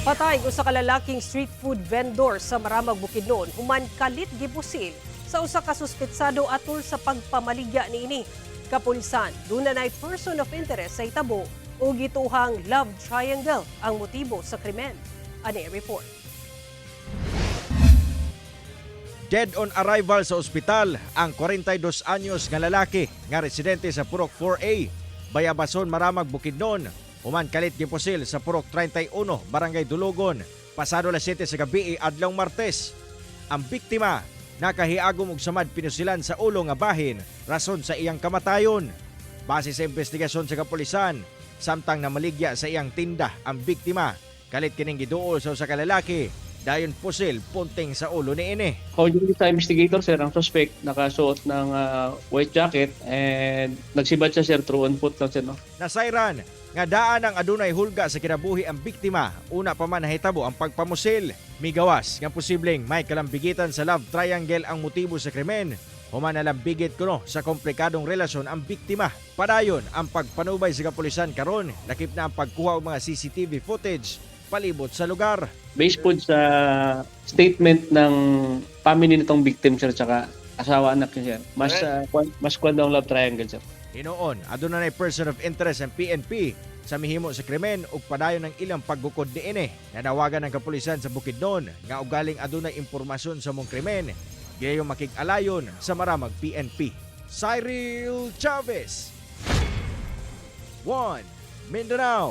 Patay usa ka lalaking street food vendor sa Maramag, Bukidnon human kalit gibusil sa usa ka suspetsado atol sa pagpamaligya niini. Kapulisan, dunay person of interest sa hitabo o gituhang love triangle ang motibo sa krimen. Ani report. Dead on arrival sa ospital ang 42 anyos nga lalaki nga residente sa Purok 4A, Bayabason, Maramag, Bukidnon. Human kalit gipusil sa Purok 31, Barangay Dulugon, pasado alas 7 sa gabi adlaw Martes. Ang biktima nakahiagom og samad pinusilan sa ulo nga bahin rason sa iyang kamatayon. Base sa investigasyon sa kapulisan, samtang namaligya sa iyang tinda ang biktima, kalit kining giduol sa usa ka lalaki. Dayon pusil punting sa ulo ni ini. According sa investigator, sir, ang suspect nakasuot ng white jacket and nagsibad siya, sir, through on foot lang, sir, no? Nasayran nga daan ang adunay hulga sa kinabuhi ang biktima. Una pa man nahitabo ang pagpamusil. Migawas nga posibleng may kalambigitan sa love triangle ang motibo sa krimen. Human nalambigit kuno sa komplikadong relasyon ang biktima. Padayon ang pagpanubay sa kapulisan karon, lakip na ang pagkuha og mga CCTV footage palibot sa lugar. Based po sa statement ng family nitong victim, sir, tsaka asawa anak niya, sir, mas kwan daw ang love triangle, sir. Hinoon, adunay person of interest ang PNP sa mihimo sa krimen ug padayon ng ilang pagbukod niini. Nanawagan ng kapulisan sa Bukidnon nga ugaling adunay impormasyon sa mong krimen, gayong makig-alayon sa Maramag PNP. Cyril Chavez, 1 Mindanao.